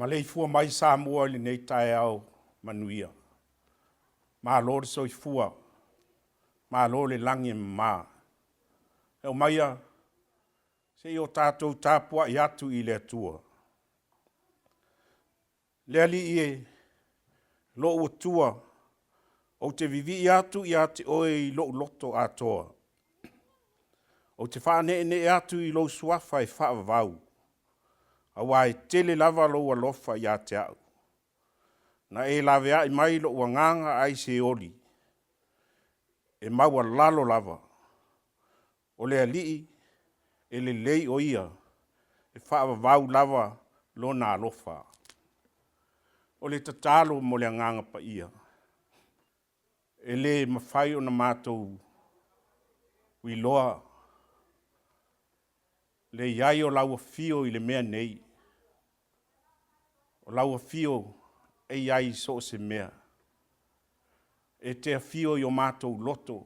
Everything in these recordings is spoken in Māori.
Malei fua mai sa mua le nei Taeao manuia. Ma lo le soi fua. Ma lo le langi ma. Eo maia, se i o tātou Tapuaiga i atu i le atua. Le ali i e lo ua tua, o te vivi i atu i ate oe i lo loto atoa. O te whaane ne atu i lo suafa e whaavau. Awa e tele lava lo ua lofa i ate au. Na e lawe ai mai lo ua nganga ai se oli. E maua lalo lava. O le alii, e le lei o ia, e whaavau lava lo na lofa. O le tatalo mo le nganga pa ia. E le mawhai o na mātou wiloa. Le iai o laua fio i le mea nei. O laua fio e iai so se mea. E te fio i o mātou loto.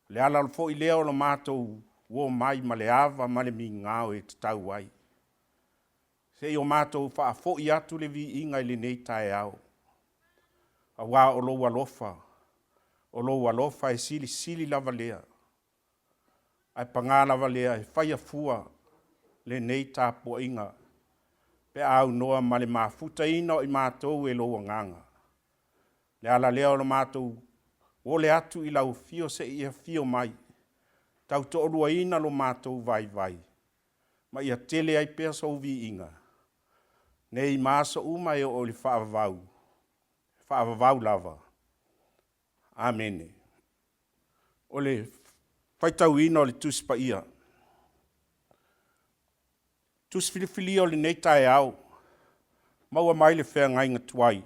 Le ala fo i leo lo mātou wo mai ma le ava ma le mi ngao e te tau ai. Se i o mātou wha fo i atu le vi inga i le nei Taeao. A wā o lo walofa. O lo walofa e sili lava lea. Ai pangā lava lea e whaia fua le nei Tapuaiga. Pe au noa ma le mafuta ina o i mātou e lo nganga. Le ala lea o lo mātou o le atu i lau fio se ia fio mai. Tau to orua ina lo mātou vai. Ma ia tele ai pea so vi inga. Nei māso uma e o le whaavavau. Whaavavau lava. Amene. O le whaitau ina o le tuspa ia. Tus filifili o le nei Taeao. Maua mai le whea ngai ngatuai.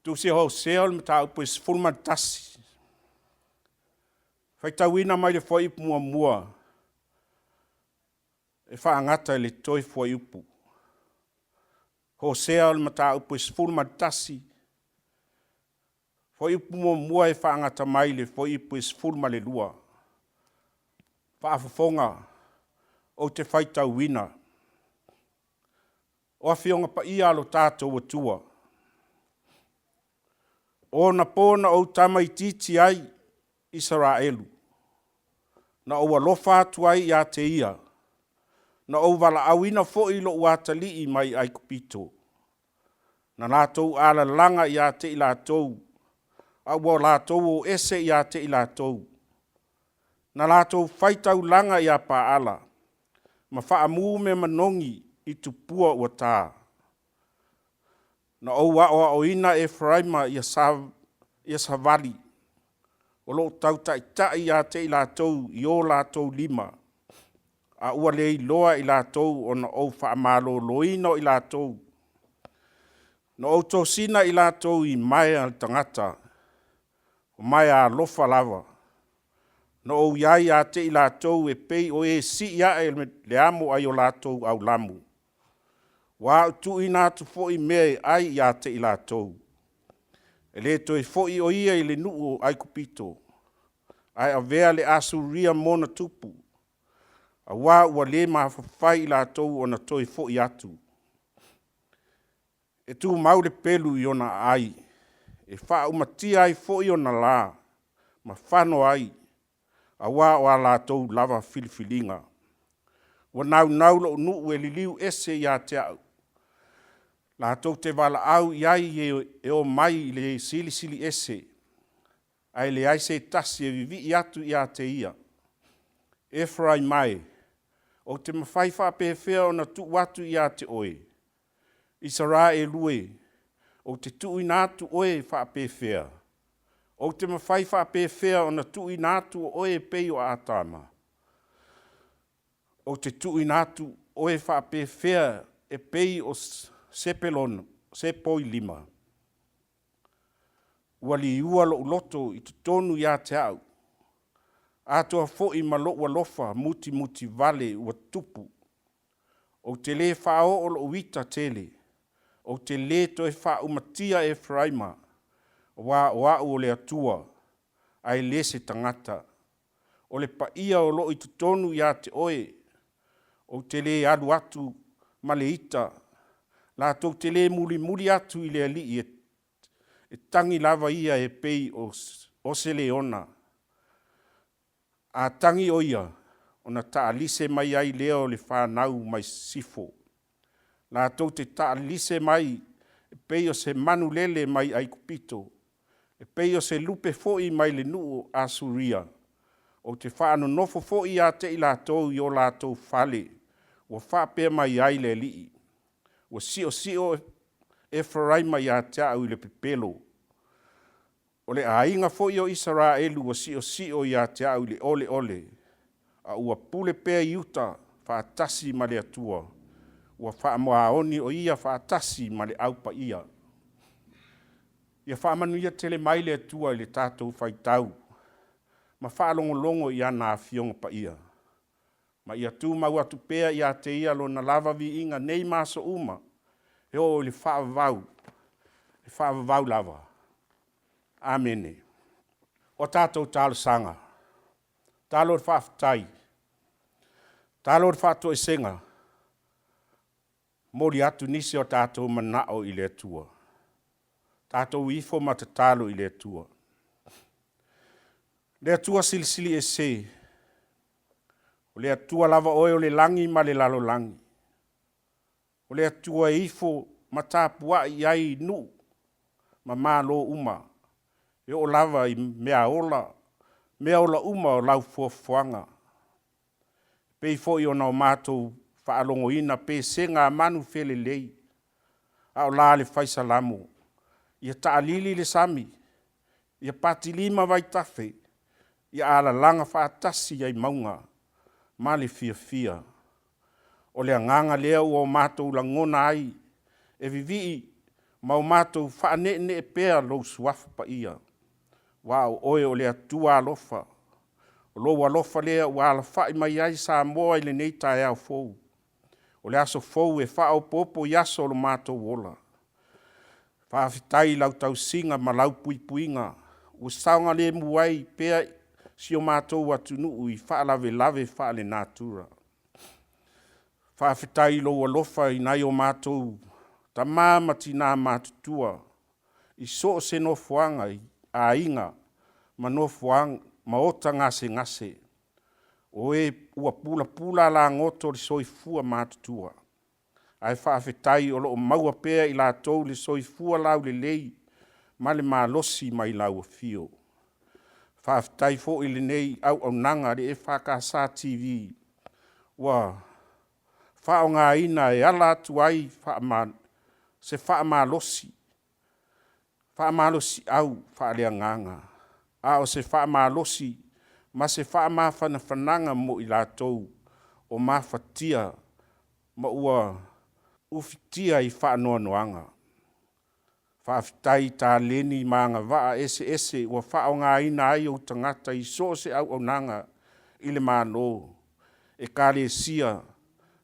Tus e ho seo le mata upo is fulma tasi. Whaitau ina mai le whai upu mua. E whaangata le toi whai upu. Ho seo le mata upo is fulma tasi. Whai upu mua e whaangata mai le whai upo is fulma le lua. Whaafafonga. O te whaitau wina. O a whionga pa ia alo tātou atua. O na pōna o tamai titi ai Israelu. Na o alofa atu ai i a te ia. Na o wala awina fo i lo uatali i mai ai kupito. Na lātou ala langa i a te i lātou. A ua lātou o ese i a te i lātou. Na lātou whaitau langa i a paala. Ma whaamu me manongi i tupua ua tā. Na o o ina e wharaima i a savali. O lo tau tai i a te i lātou i o lātou lima. A ua lei loa i lātou o na o whaamalo loino i lātou. Na o tōsina i lātou i mai al tangata. O mai a lofa lava. No o iai a te i lātou e pei o e si ia e le amo ai o lātou au lamu. Wā tu i nātu fo i mea ai i a te i lātou. E le toi fo i o ia i le nuu ai kupito. Ai a vea le asuria mona tupu. A wā ua le mawhawhai i lātou o na toi fo i atu. E tu mau le pelu i ona ai. E wha umatia ai fo i ona la. Ma whano ai. A wā o a lātou lava filifilinga. Wa nau lo nuu e liliu ese i a te au. Lātou te wala au iai e o mai le sili ese. Ai le ai se tasi e vivi i atu i a te ia. E wharai mai. O te mawhaiwha pe whea o na tu watu i a te oe. I sara e lue. O te tu i nātu oe wha pe whea. O te mawhaiwha pe whea o na tu i nātu oe pei o ātama. O te tu i nātu oe whaapewhea e pei o sepelona, sepoi lima. Ua li ua lo loto i tonu ia te au. Atoa fo'i ma lo ua lofa muti muti vale ua tupu. O te le whao o lo uita tele. O te le to e wha umatia e fraima. Wa o le atua. Ai le se tangata. O le paia o lo i tonu ia te oe. O te le alu atu ma le ita. La tau te le muli atu i le ali e tangi lava ia e pei o se le ona. A tangi o ia, ona taa lise mai ai leo le whanau mai sifo. La tau te taa lise mai e pei o se manu lele mai ai kupito. E pei o se lupe foi mai le nuu a suria. O te whaano nofo foi a te i la tau i o la tau fale. Ua whapea mai ai le lii. Ua sio e wharai mai a te au i le pepelo. O le ainga foi o Israelu ua sio i a te au i le ole. A ua pule pea i uta whaatasi ma le atua. Ua whaamoaoni o ia whaatasi ma le aupa ia. Ia whaamanu ia tele mai le atua i le tātou whaitau. Ma whaalongolongo i ana awhionga pa ia. Ma ia tū mau atu pea i a te ia lo na lava vi inga nei maso uma. He o le whaavavau. Le whaavavau lava. Amene. O tātou tālo sanga. Tālo le whaafitai. Tālo le whaato e senga. Mori atu nisi o tātou manao i le atua. Tātou ifo mata tālo i le atua. Le atua silisili e se. O le atua lava oe o le langi ma le lalo langi. O le atua ifo ma Tapuaiga ai nu. Ma malo uma. E o lava i mea ola uma o lau fuafuanga. Pei foi o nao mātou whaalongo ina pe senga manu fele lei. A o la le whaisalamo. Ia taalili le sami. Ia pati lima Waitafe. Ia ala langa whaatasi ai maunga. Ma le fia. O le anganga lea ua o mātou langona ai. E vivii ma o mātou whaanene e pēa lou suafu pa ia. Wao oe o le atua alofa. O lo alofa lea ua ala whai mai ai sa moa i le nei Taeao fou. O le aso fou e whao popo i aso lo mātou wola. Whaafitai lau tau singa ma lau puipuinga. Ua saunga le muai pēa si o mātou atunu i whaalave whaale natura. Whaafitai lo alofa i nai o mātou ta māmati nā mātutua. I so se no fuanga i a inga ma no fuang ma ota ngase. O e ua pula la ngoto li soifua mātutua. Ai whaafetai o lo maua pea i la tau li soifua lau le lei ma le malosi mai lau fio. Whaafetai fo i le nei au nanga le EFKS TV. Wa whao ngā ina e ala atu ai se whaamalosi. Whaamalosi au whaalea nganga. A o se whaamalosi ma se whaamawhanawhananga mo i la tau o mawhatia ma ua ufitia i whaanoanoanga. Whaafitai tā leni maanga waa ese ua whao ngā ina ai o tangata i so se au nanga i le mālo. E kāre sia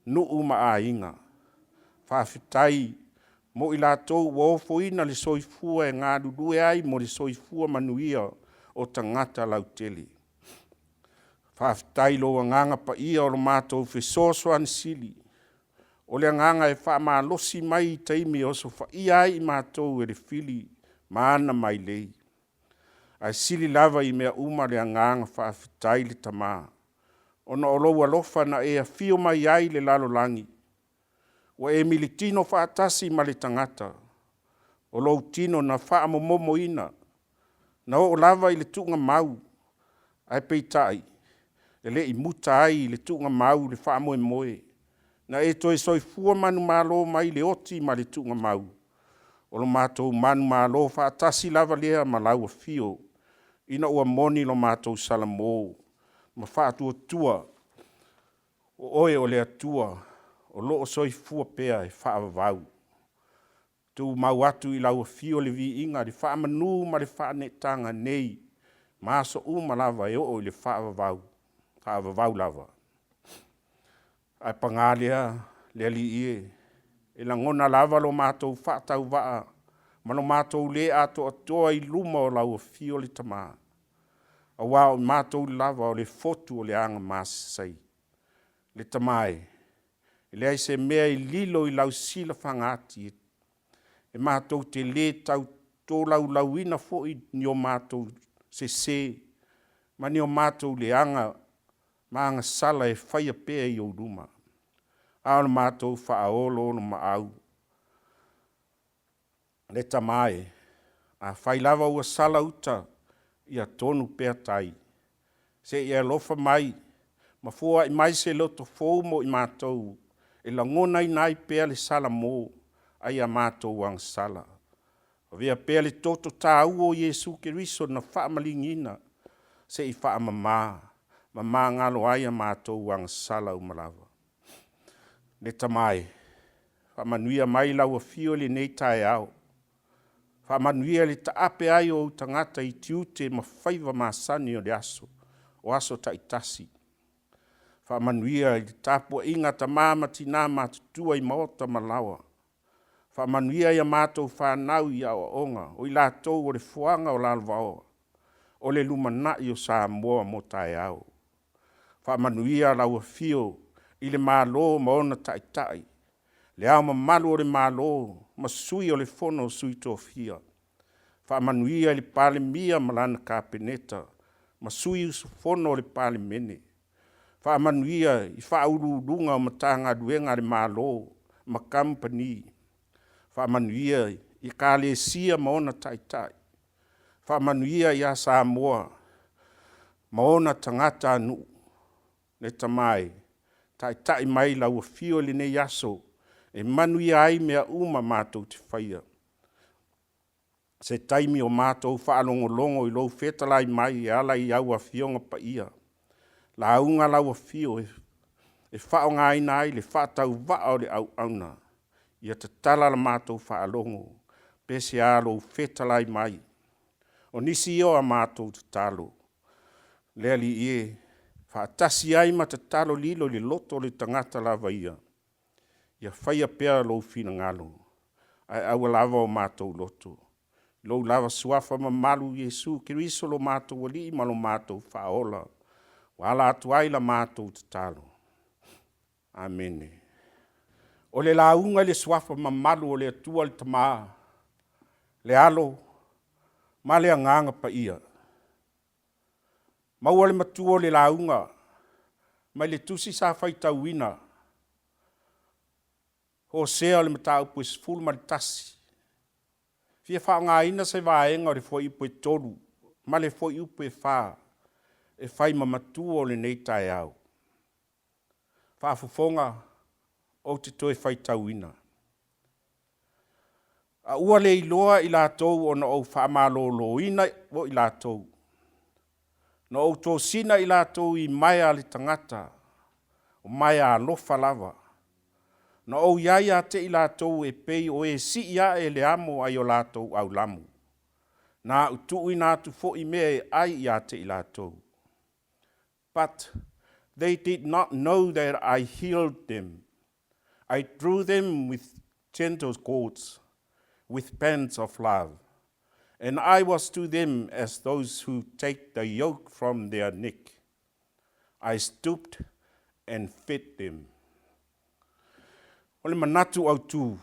nuu ma a inga. Whaafitai mo i la tau ua ofo ina le soifua e ngā dudue ai mo le soifua manuia o tangata lau tele. Whaafitai loa nganga pa ia o lo mātou whesoso ansili. O le nganga e whaamalosi mai i taimi o so whaia ai mātou e le fili maana mai lei. Ai sili lava i mea uma le nganga whaafitai le tamā. Ona o loa lofa na e a fio mai ai le lalo langi. Wa e militino whaatasi ma le tangata. O lou tino na whaamomomo ina. Na o lava i le tunga mau. Ai peitai. E le i muta ai i le tunga mau le whaamoe moe. Na e toi soifua manu malo mai le oti ma le tunga mau. O lo mātou manu malo whaatasi lava lea ma lau fio. Ina ua moni lo mātou salamo. Ma whaatua tua. O oe o le atua. o loo soifua pea e whaavavau. Tu mau atu I lau fio le vi inga, le whaamanu ma le whaanetanga nei, maso malava e o le whaavavau lava. Ai pangalia, le ali e langona lava lo mātou whaatau waa, ma lo mātou le ato atoa I luma o lau fio le tamaa. A wao mātou lava o le fotu o le anga māsisai. Le tamai, le ai se mea I lilo I lau sila whangati. E mātou te le tau tō lau ina fo I ni o mātou se, ma ni o mātou le anga, maanga sala e whaia pēa I o luma. Aola mātou whaaolo no maau. Le tamai, a whai lava ua sala uta, Ia tonu pea tai. Se ia lofa mai, ma fua I mai se loto fou mo I mātou, e langona I nai pea le sala mō, ai a mātou wang sala. O vea pea le toto tā uo Yesu Keriso na whaamalingina, se I whaamamā, ma ngalo ai a mātou wang sala umalava. Le tamai, whaamanuia mai lau a fio le nei Taeao, whaamanuia le taape ai o tangata I tiute ma whaiva masani o le aso, o aso taitasi. Whaamanuia le Tapuaiga ta mama tina matutua I maota malawa. Whaamanuia ia mātou whanau I aoonga, o I lātou o le fuanga o lalvaoa, o le lumanai o Samoa mo Taeao. Whaamanuia lau a fio I le mālo maona Taitai, le au mamalu o le mālo, ma sui o le fono sui tofia. Whaamanuia le pale mia malana kāpeneta, ma sui usu fono o le pale mene. Whaamanuia I whaururunga o matanga duenga le mālo, ma kampani. Whaamanuia I kāle sia maona Taitai. Whaamanuia I a Samoa, maona tangata anu, le tamai, Taitai mai lau fio le nei aso, e manuia ai mea uma mātou te whaia. Se taimi o mātou whaalongolongo I lou whetalai mai e ala I au a fionga pa ia. La unga lau a fio e whaonga aina ai le whaatau waa o le au auna. Ia te tala la mātou whaalongo, pese a lou whetalai mai. O nisi o a mātou te talo. Lea li whaatasi ai ma te talo lilo le loto le tangata lava ia. Ia whaia pea lou fina ngalo. Ai aua lava o mātou loto. Lou lava suafa ma malu Yesu Keriso lo mātou wali ma lo mātou whaola. Wala atu ai la mātou te talo. Amene. O le launga le suafa ma malu o le atua le tamaa. Le alo. Ma le anganga pa ia. Maua le matua le launga, mai le tusi sa whaitauina. Hosea le matau pues fulu ma le tasi. Fia whaanga ina se vaenga o le fwoi ipu e toru, ma le fwoi ipu e wha, e whai ma matua o le nei Taeao. Whaafufonga o te toe whaitauina. A ua le iloa I lātou o na o whaamalo ina o I lātou. No o tō sina I lātou I maia le tangata, o maia alofa lava. No o iaia te I lātou e pei o e si ia e le amo ai o lātou au lamu. Nā utu I nātu fo I mea e ai ia te I lātou. But they did not know that I healed them. I drew them with gentle cords, with bands of love. And I was to them as those who take the yoke from their neck. I stooped and fed them. O le manatu au tū.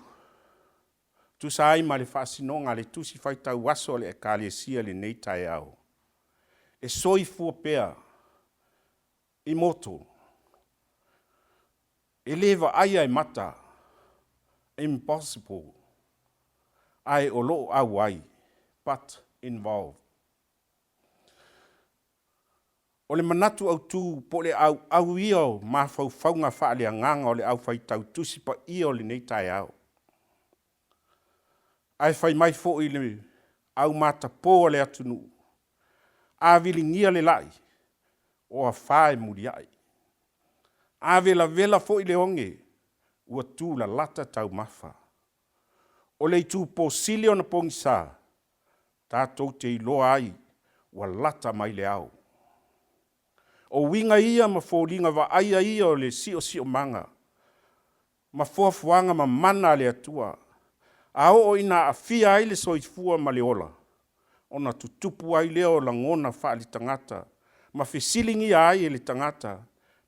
Tu sa ai ma le whaasinonga le tusi whaitau waso le ekalesia le nei Taeao. E soifua pea. I moto. E lewa aia e mata. Impossible. Ai o lo au ai. But involved. O le manatu au tū po le au io ma whaunga wha le anganga o le au whaitau tusi pa io le nei Taeao. Ai whai mai fo I le au mata po le atunu. A vili ngia le lai o a whae muri ai. A vela fo I le onge ua tū la lata tau mafa. O le tū po sili o na pongisa, tātou te iloa ai, ua lata mai le au. O winga ia ma fōlinga wa aia ia o le sio manga. Ma fuafuanga ma mana le atua. A o ina a fia ai le soifua ma le ola. O na tutupu ai leo la ngona wha li tangata. Ma fesilingi ai le tangata.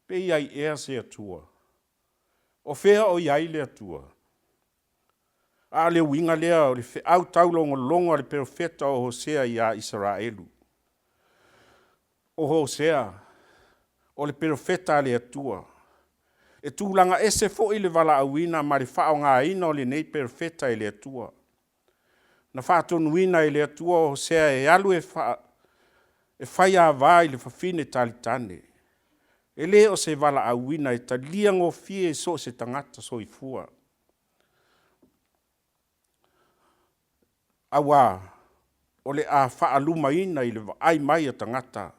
Pe iai ea se atua. O fea o iai le atua. A le winga lea o le fe au taulongo longa le profeta o Hosea ia Israelu. O Hosea, o le profeta le atua. E tūlanga ese fo i le wala awina ma le whao ngā ina o le nei profeta e le atua. Na whaatonuina e le atua o Hosea e alu e whai a vai le whawhine talitane. E le o se wala awina e ta liango fie so se tangata so i fua. Awa, o le a whaaluma ina i le ai mai a tangata.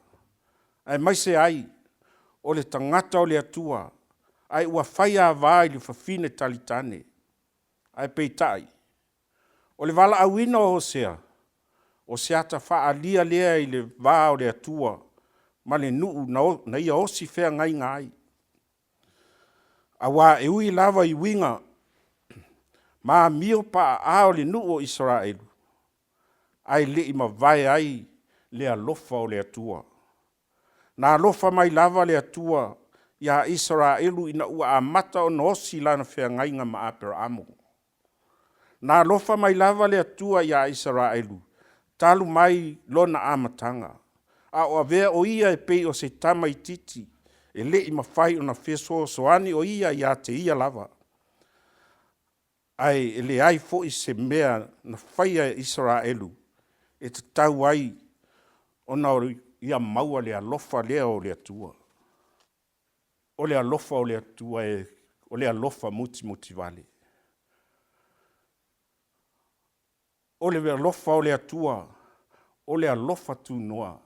Ai mai se ai, o le tangata o le atua, ai ua whai a vai le whawhine talitane. Ai peitai. O le wala awina o Hosea, o se ata whaalia lea i le vā o le atua, ma le nuu na ia osi whea ngai ngai. Awa e ui lava i winga, ma mio pa a o le nuu o Israelu. Ai le ima vai ai le alofa o le atua. Na alofa mai lava le atua, ia Israelu ina ua amata o nosi lana whea ngai nga ma apera amo. Na alofa mai lava le atua ia Israelu, talu mai lona amatanga. A o avea o ia e pei o se tama i titi, e le ima whai o na wheso soani o ia te ia lava. Ai e le ai fo i se mea na whai a Israelu, e te tau ai o na ia maua le alofa lea o le atua. O le alofa o le atua e o le alofa muti vale. O le alofa o le atua, o le alofa tu noa,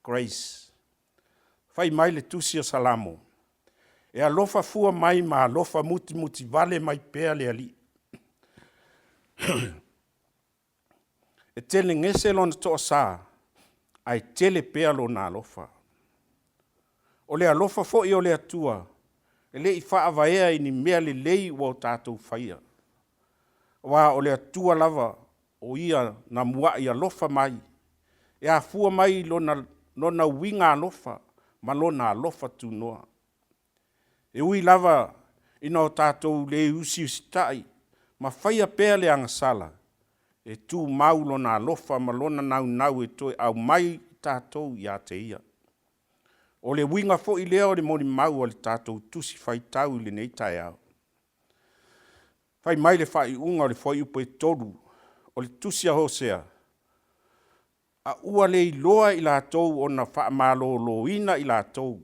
grace. Fai mai le tusi o salamo. E alofa fua mai ma alofa muti vale mai pea le ali. E tele ngese lona toa saa, ai tele pea lona alofa. O le alofa fo i o le atua, e le i faa vaea i ni mea le lei wa o tātou whaia. Wa o le atua lava, o ia na mua i alofa mai, e a fua mai lona winga alofa, ma lona alofa tu noa. E ui lava ina o tātou le usi tai, ma whaia pea le angasala, e tū mau lona alofa ma lona nau e toi au mai tātou ia te ia. O le winga fo i leo le moni mau o le tātou tusi whai tau le nei Taeao. Whai mai le whai unga o le whai upo e toru, o le tusi a Hosea. A ua le iloa i lātou o na wha malo loina i lātou.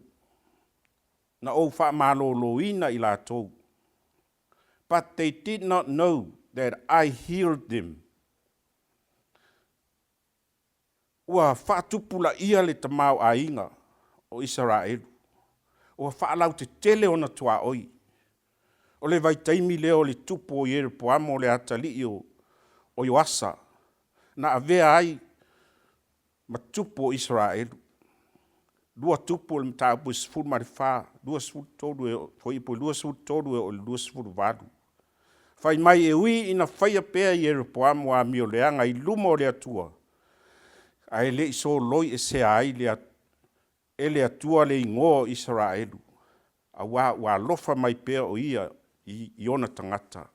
Na o wha malo loina i lātou. But they did not know that I healed them. Ua whaatupula ia le tamau a inga o Israelu. Ua whaalau te tele o na tua oi. O le vai taimi leo le tupu o iere poamo le atali o Ioasa. Na avea ai ma tupu o Israelu. Dua tupu o le mtaapu e sifuru marifaa. Dua sifuru todu e foipo. Dua sifuru todu e o le dua sifuru vadu. Fai mai e ui ina whaia pea iere poamo a mio leanga i luma o le atua. Ai le iso loi e se ai le atua le ingoa Israelu. A wa lofa mai pea o ia i ona tangata.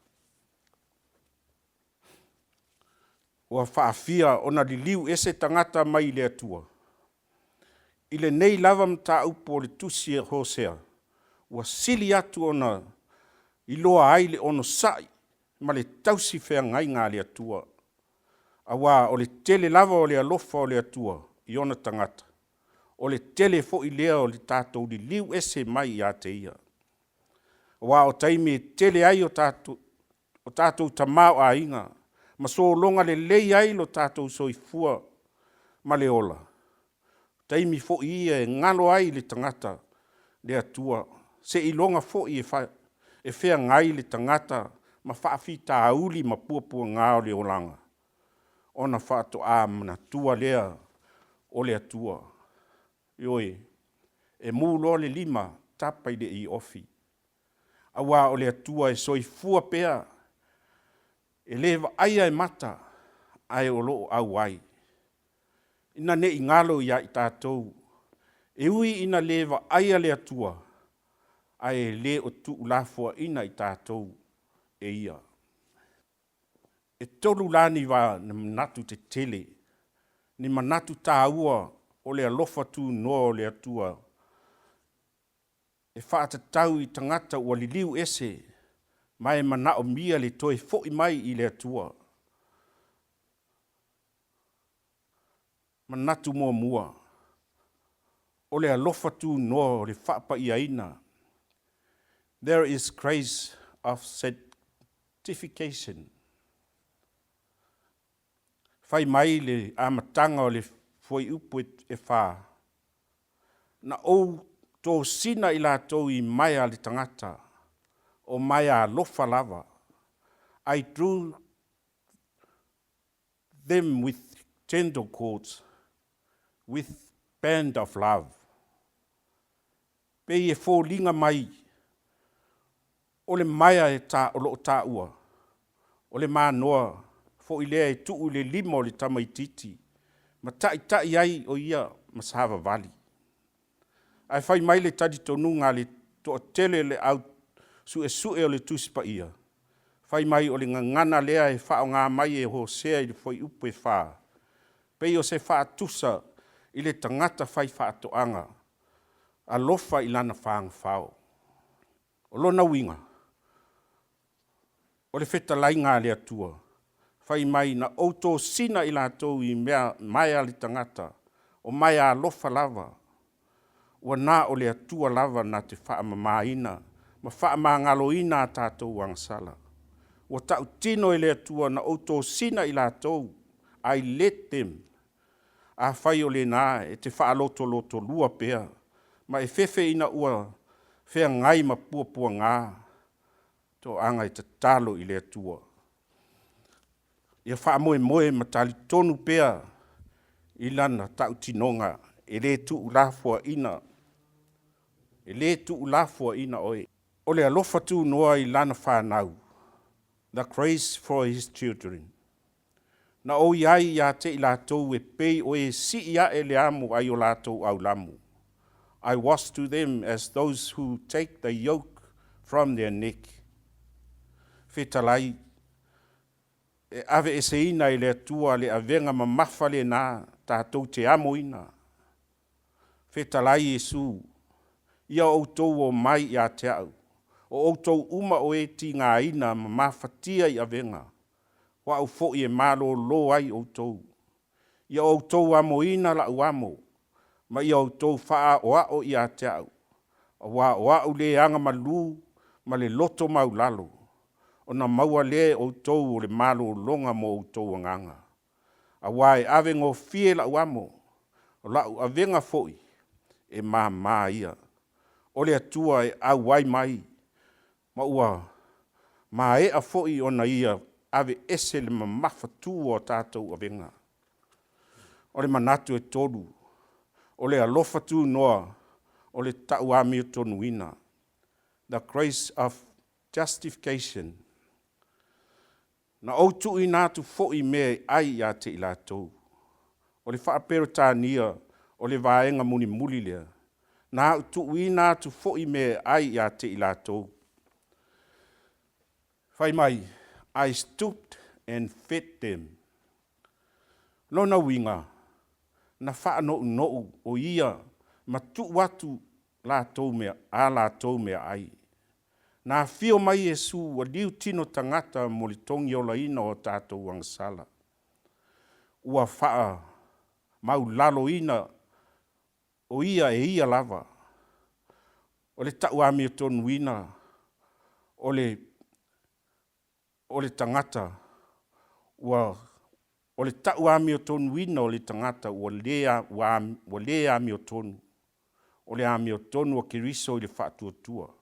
Ua whaafia ona liliu ese tangata mai le atua. I le nei lava mta upo le tusi e Hosea. Ua sili atu ona i loa ai le ono sai. Ma le tausi whea ngai ngā le atua. Awa o le tele lava o le alofa o le atua i ona tangata. O le tele fo i lea o le tātou li liu ese mai i a te ia. Awa o taimi e tele ai o tātou tamau a inga. Ma so longa le lei ai lo tātou soifua ma le ola. Taimi fo i e ngalo ai le tangata le atua. Se i longa fo i e whea ngai le tangata ma whaafita auli ma puapua ngā o le olanga. Ona whaato a mana tua lea o le atua. Ioi, e mūlo le lima tapai le i ofi. Awa o le atua e soifua pea, e lewa aia e mata, ai o loo au ai. Ina ne i ngalo ia i tātou, e ui ina lewa aia le atua, ai le o tu ulafua ina i tātou e ia. E tolu lani wa na manatu te tele, ni manatu tāua o le alofa tu noa o le atua. E whaatatau i tangata ua liliu ese, mai mana o mia le toi fo'i mai i le atua. Manatu mua mua. O le alofa tu noa o le whaapa ia ina. There is grace of sanctification. Whai mai le amatanga o le foi upu e wha. Na ou tō sina i lātou i mai a le tangata, o mai a lofa lava. I drew them with tender cords, with band of love. Pei e fōlinga mai, o le maia e tā o loo tā ua, o le mānoa, fo i lea e tuu le lima o le tamaititi, ma tai ai o ia masava vali. Ai whai mai le tadi tonu ngā le toa tele le au sue o le tuspa ia. Whai mai o le ngana lea e whao ngā mai e ho sea i le foi upu e wha. Pei o se wha tusa i le tangata whai wha toanga, a lofa i lana whaang whao. O lona winga, o le wheta lai ngā le atua, whai mai na outo sina i lātou i mea mai a le tangata, o mai a lofa lava, ua nā o le atua lava na te wha mamaina, ma wha mangaloina tātou wangsala. Ua tau tino i le atua na outo sina i lātou, I let them, a whai o le nā e te wha loto lua pea, ma e whewhe ina ua whea ngai ma puapua ngā, tō anga i te talo i le atua. Ia wha moe ma tali tonu pea, i lana tau tinonga, e le tu ulafua ina, oe. O le alofa tu noa i lana whanau, the grace for his children. Na o iai ia te i lātou e pei o e si ia e le amu ai o lātou au lamu. I was to them as those who take the yoke from their neck. Whetalai, e ave e se ina i le atua le avenga ma mawhale nā tātou te amo ina. Whetalai Jesu, ia outou o mai i a te au. O outou uma o e ti ngā ina ma mawhatia i avenga. Wa au fo i e malo lo ai outou. Ia outou amo ina la uamo. Ma ia outou faa o ao i a te au. Wa o au le anga malu ma le loto maulalo. O na maua le outou o le malo longa mo outou nganga. A wai ave ngō fie la uamo. O la u avenga foi e mā ia. O le atua e au wai mai. Ma ua ma e a foi o na ia ave ese le mamawhatu o tātou avenga. O le manatu e tolu. O le alofa tu noa. O le tau ami o tonu ina. The grace of justification. Na outu i nātu fo'i me ai a te i lātou. O le whaapero tānia, o le vaenga muli lea. Na outu i nātu fo'i me ai a te i lātou. Whai mai, I stooped and fed them. Lona winga, na whaano no o ia, ma tu watu lātou mea, a lātou mea ai. Nā whio mai Jesu wa liu tino tangata mo li tongi o laina o tātou wangsala. Ua whaa mau lalo ina o ia e ia lava. O le tau ami o tonu ina, o le tangata, o le tau ami o tonu ina o le tangata, ua lea ami o tonu. O le ami o tonu o kiriso i le whaatua tua.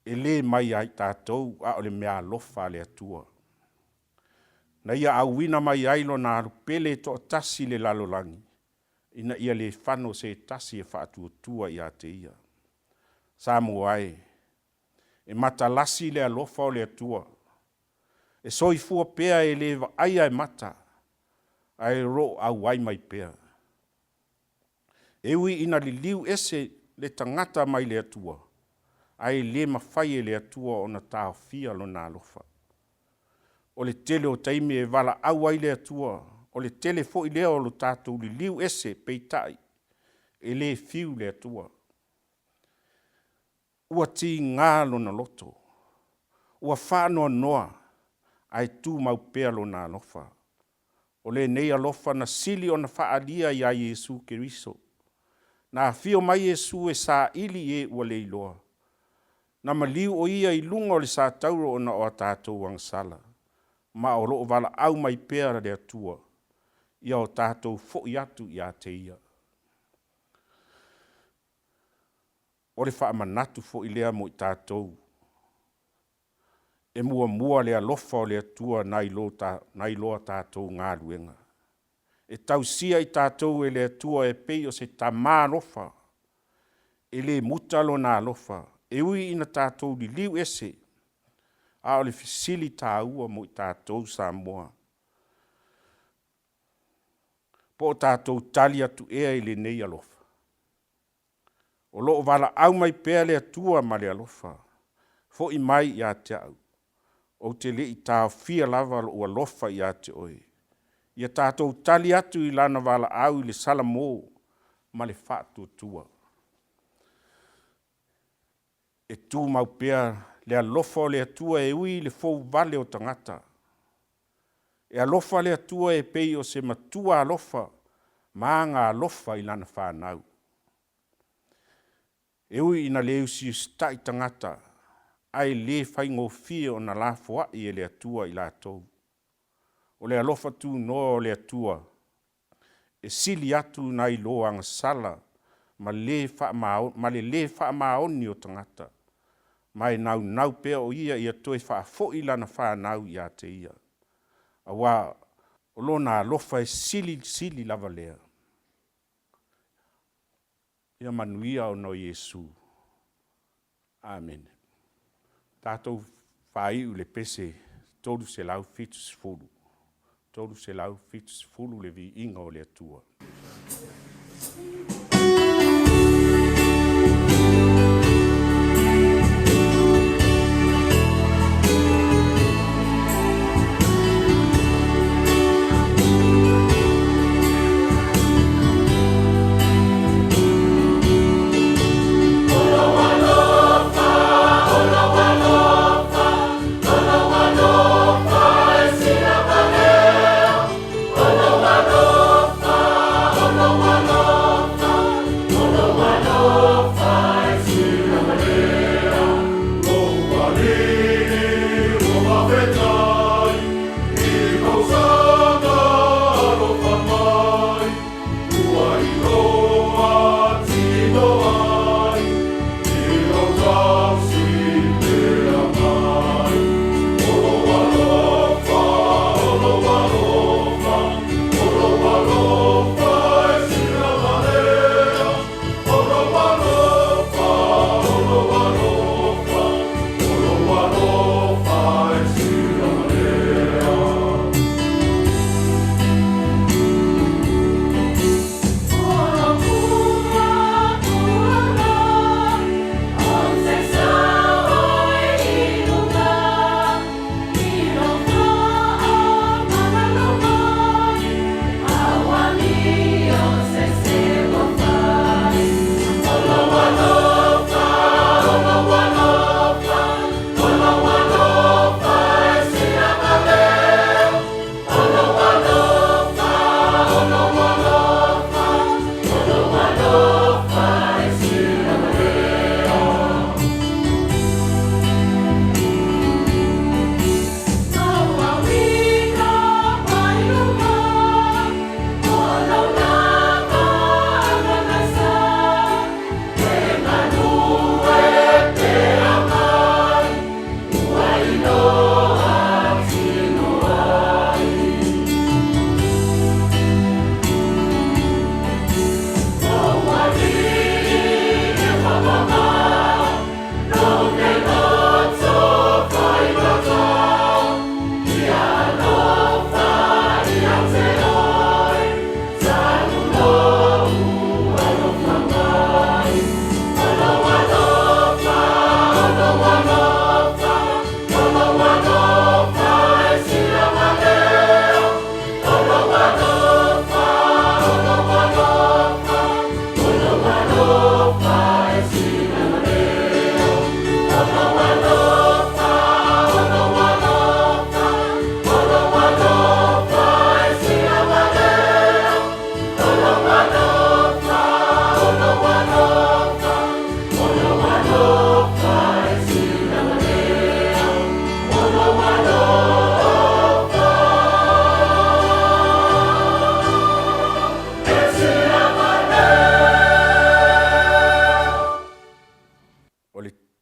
E le mai ai tātou a o le mea alofa le atua. Na ia auina mai ai lo na pele to tasi le lalolangi. Ina ia le whano se tasi e whaatua ia te ia. Samu ai. E matalasi le alofa o le atua. E soifua pea e le aia e mata. Ai ro au ai mai pea. Ewi ina li liu ese le tangata mai le atua. Ai le mawhai e le atua o na tāwhia lo na alofa. O le tele o taimi e wala au ai le atua. O le tele fo i lea o lo tātou li liu ese peitai. E le fiu le atua. Ua ti ngā lo na loto. Ua whanoa noa. Ai tū mau pea lo na alofa. O le nei alofa na sili o na whaalia ia Yesu Keriso. Na fio mai Yesu e sa ili e ua le iloa. Na maliu o ia i lunga o le sa tauro o na o a tātou ang sala. Ma o loo wala au mai pēra le atua. Ia o tātou fo i atu i a te ia. O le wha manatu fo i lea mo i tātou. E mua le alofa o le atua nai loa tātou ngā luenga. E tausia i tātou e le atua e pei o se tamā alofa. E le mutalo na alofa. E ui ina tātou li liu ese. A o le fisili tā ua mo i tātou sa moa. Po tātou tali atu ea i le nei alofa. O loo wala au mai pēa le atua ma le alofa. Fo i mai i a te au. O te le i tā fia lava lo ua lofa i a te oi. Ia tātou tali atu i lana wala au i le sala mō ma le whātua tua. E tū mau pēa le alofa o le atua e ui le fōu vale o tangata. E alofa le atua e pei o se matua alofa ma ngā alofa i lana whānau. E ui ina leu si stai tangata. Ai le fai ngofie o na lafoa i e le atua i la tou. O le alofa tu no o le atua. E sili atu na i loa ang sala ma le fa maoni o tangata. Mai nau pea o ia i atoe fa fo i lana fa nau i a te ia. Awa o lo na alofa e sili lava lea. Ia manuia o no Yesu. Amen. Tātou whai u le pese tolu se lau fitus fulu. Tolu se lau fitus fulu le vi inga o le atua. Olo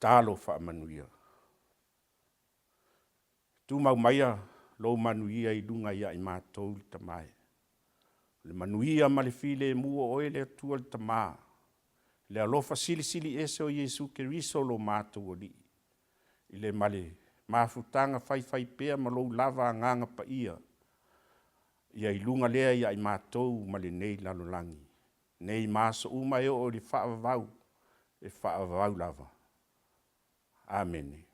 talo whaamanuia. Tu mau maia lo manuia I lunga ia I mātou ta mai. Le manuia ma le file mua o ele atua le tamā. Le alofa sili sili ese o Yesu Keriso lo mātou o li. I le male mafutanga fai pea ma lo lava nganga pa ia. Ia I lunga lea ia I mātou ma le nei lalolangi. Nei maso uma o le whaavavau. E whaavavau lava. Amen.